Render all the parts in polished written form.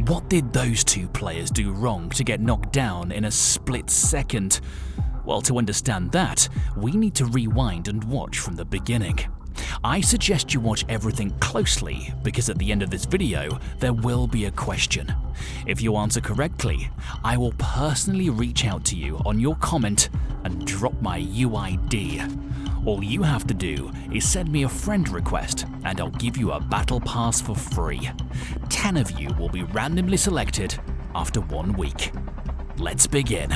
What did those two players do wrong to get knocked down in a split second? Well, to understand that, we need to rewind and watch from the beginning. I suggest you watch everything closely because at the end of this video, there will be a question. If you answer correctly, I will personally reach out to you on your comment and drop my UID. All you have to do is send me a friend request and I'll give you a battle pass for free. 10 of you will be randomly selected after 1 week. Let's begin.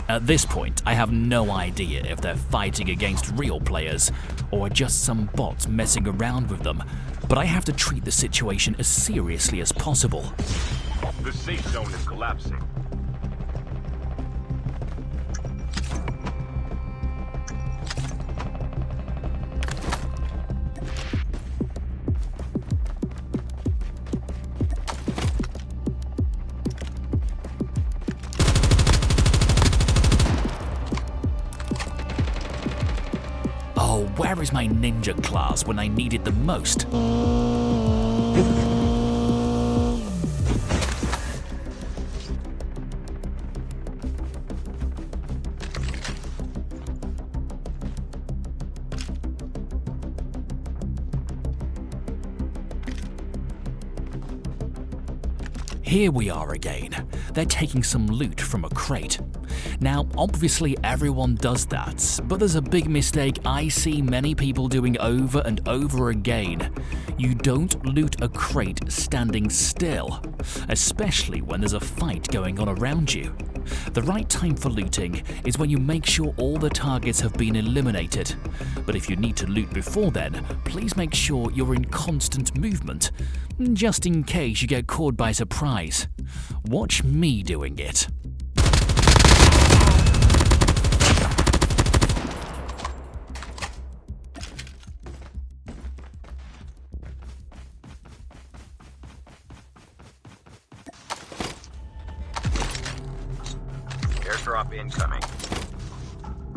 At this point, I have no idea if they're fighting against real players or just some bots messing around with them, but I have to treat the situation as seriously as possible. The safe zone is collapsing. Oh, where is my ninja class when I need it the most? Here we are again. They're taking some loot from a crate. Now, obviously everyone does that, but there's a big mistake I see many people doing over and over again. You don't loot a crate standing still, especially when there's a fight going on around you. The right time for looting is when you make sure all the targets have been eliminated. But if you need to loot before then, please make sure you're in constant movement, just in case you get caught by surprise. Watch me doing it. Airdrop incoming.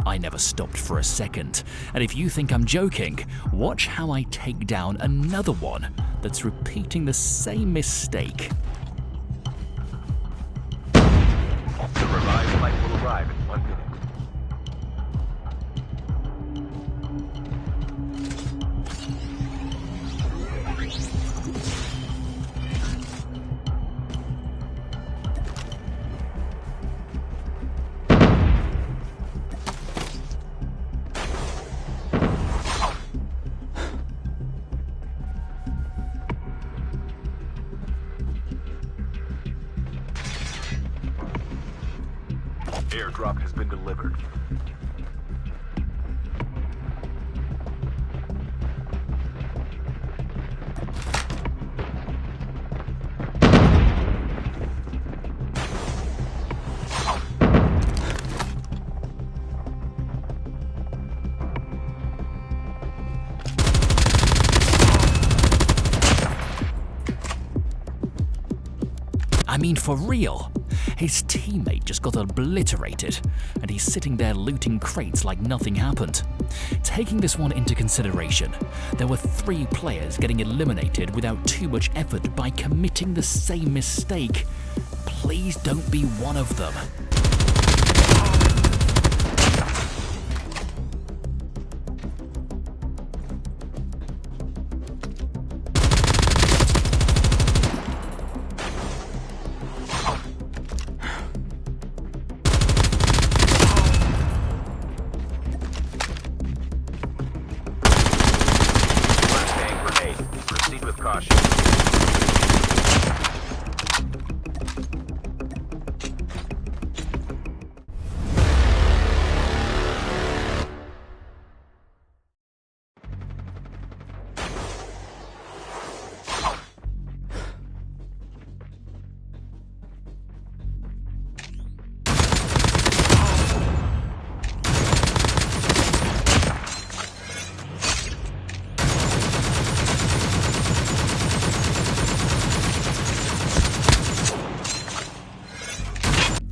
I never stopped for a second, and if you think I'm joking, watch how I take down another one that's repeating the same mistake. The revived flight will arrive in 1 minute. Airdrop has been delivered. I mean, for real. His teammate just got obliterated, and he's sitting there looting crates like nothing happened. Taking this one into consideration, there were 3 players getting eliminated without too much effort by committing the same mistake. Please don't be one of them. Proceed with caution.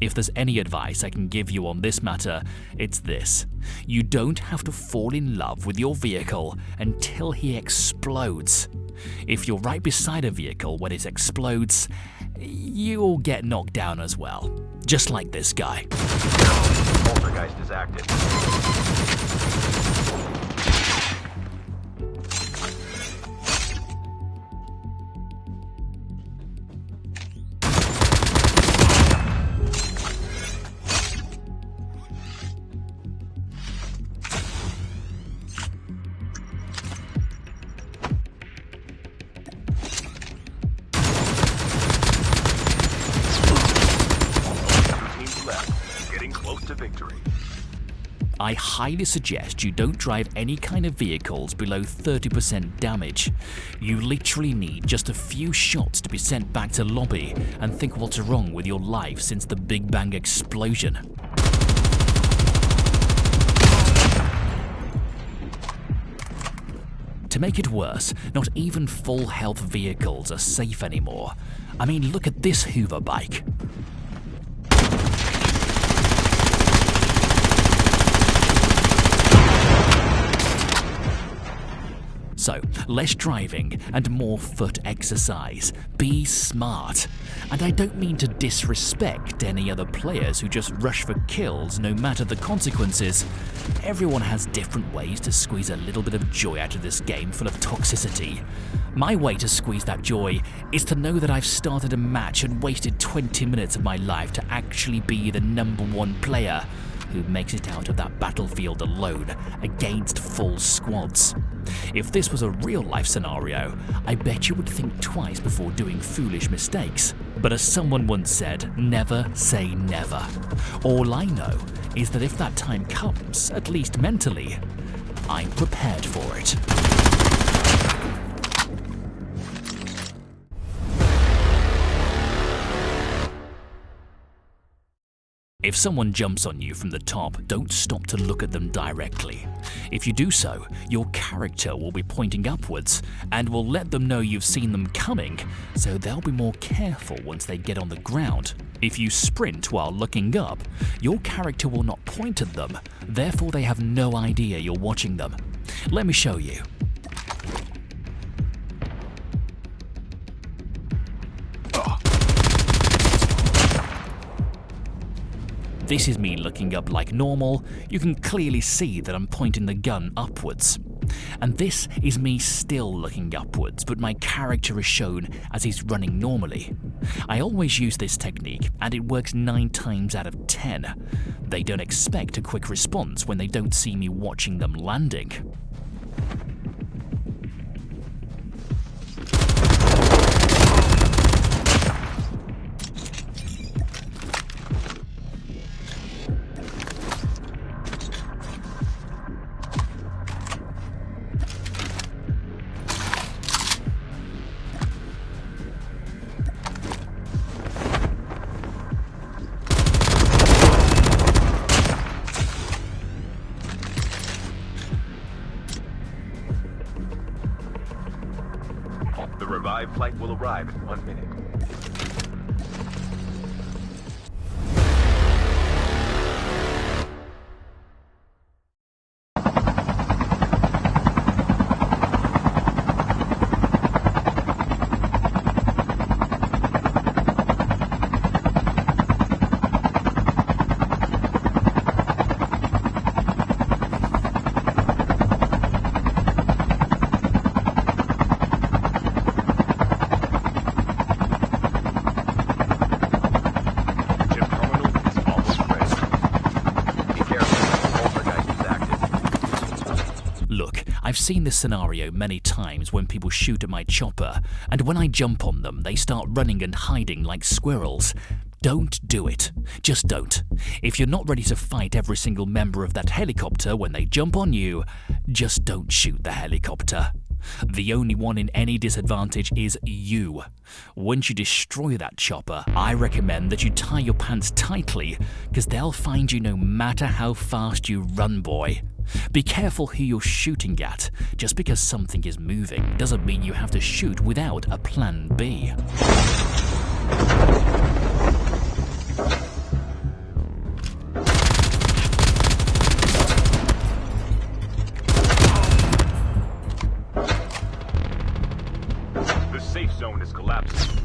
If there's any advice I can give you on this matter, it's this. You don't have to fall in love with your vehicle until he explodes. If you're right beside a vehicle when it explodes, you'll get knocked down as well. Just like this guy. Poltergeist is active. To victory. I highly suggest you don't drive any kind of vehicles below 30% damage. You literally need just a few shots to be sent back to lobby and think what's wrong with your life since the Big Bang explosion. To make it worse, not even full health vehicles are safe anymore. I mean, look at this Hoover bike. So, less driving and more foot exercise. Be smart. And I don't mean to disrespect any other players who just rush for kills no matter the consequences. Everyone has different ways to squeeze a little bit of joy out of this game full of toxicity. My way to squeeze that joy is to know that I've started a match and wasted 20 minutes of my life to actually be the #1 player who makes it out of that battlefield alone against full squads. If this was a real-life scenario, I bet you would think twice before doing foolish mistakes. But as someone once said, never say never. All I know is that if that time comes, at least mentally, I'm prepared for it. If someone jumps on you from the top, don't stop to look at them directly. If you do so, your character will be pointing upwards and will let them know you've seen them coming, so they'll be more careful once they get on the ground. If you sprint while looking up, your character will not point at them, therefore they have no idea you're watching them. Let me show you. This is me looking up like normal. You can clearly see that I'm pointing the gun upwards. And this is me still looking upwards, but my character is shown as he's running normally. I always use this technique, and it works 9 times out of 10. They don't expect a quick response when they don't see me watching them landing. The revived flight will arrive in 1 minute. Look, I've seen this scenario many times when people shoot at my chopper, and when I jump on them, they start running and hiding like squirrels. Don't do it. Just don't. If you're not ready to fight every single member of that helicopter when they jump on you, just don't shoot the helicopter. The only one in any disadvantage is you. Once you destroy that chopper, I recommend that you tie your pants tightly, because they'll find you no matter how fast you run, boy. Be careful who you're shooting at. Just because something is moving doesn't mean you have to shoot without a plan B. collapsing.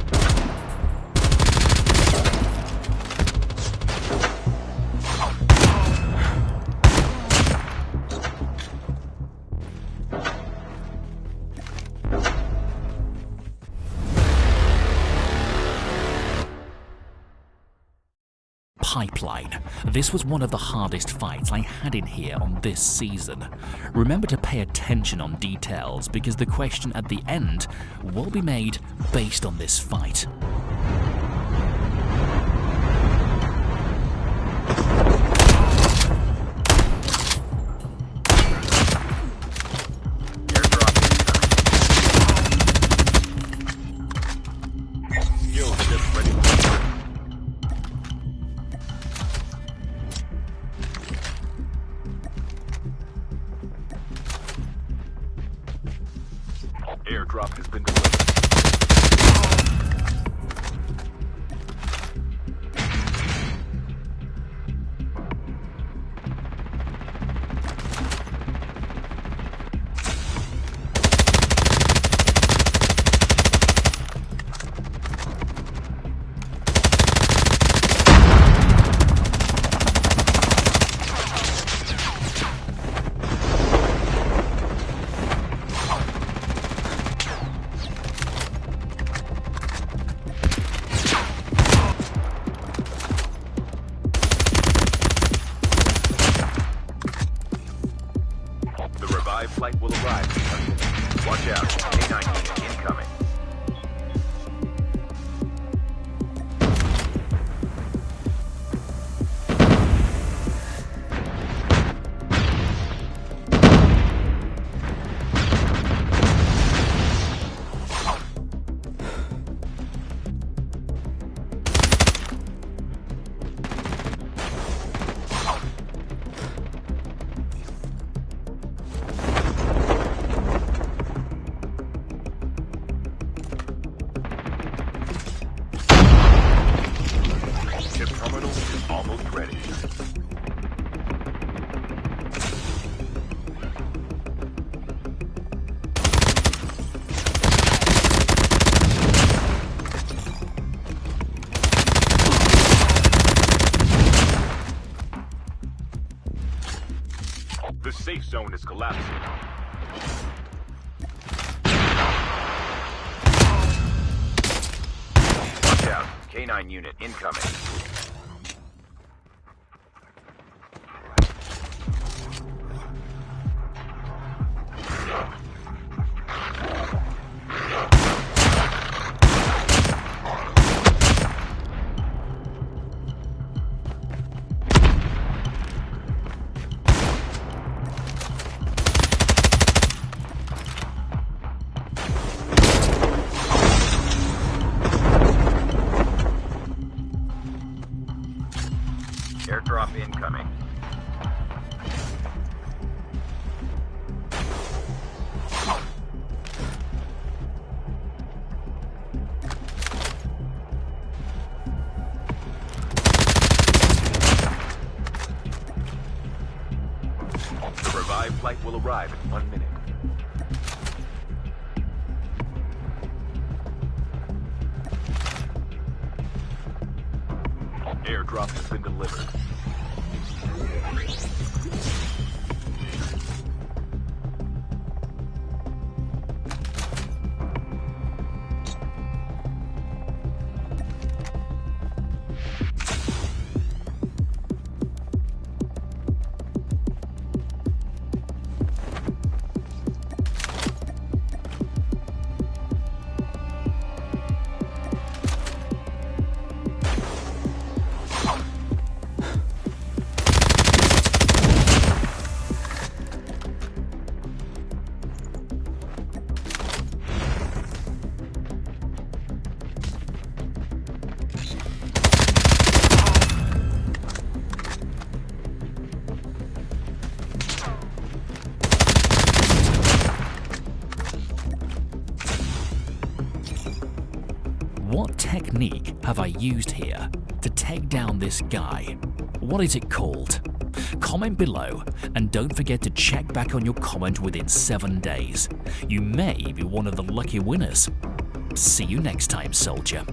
Pipeline. This was one of the hardest fights I had in here on this season. Remember to pay attention on details because the question at the end will be made based on this fight. Airdrop has been delivered. Flight will arrive. Watch out. K9 unit incoming. Almost ready. The safe zone is collapsing. Watch out. K9 unit incoming. Airdrop incoming. The revived flight will arrive in 1 minute. Airdrop has been delivered. What technique have I used here to take down this guy? What is it called? Comment below and don't forget to check back on your comment within 7 days. You may be one of the lucky winners. See you next time, soldier.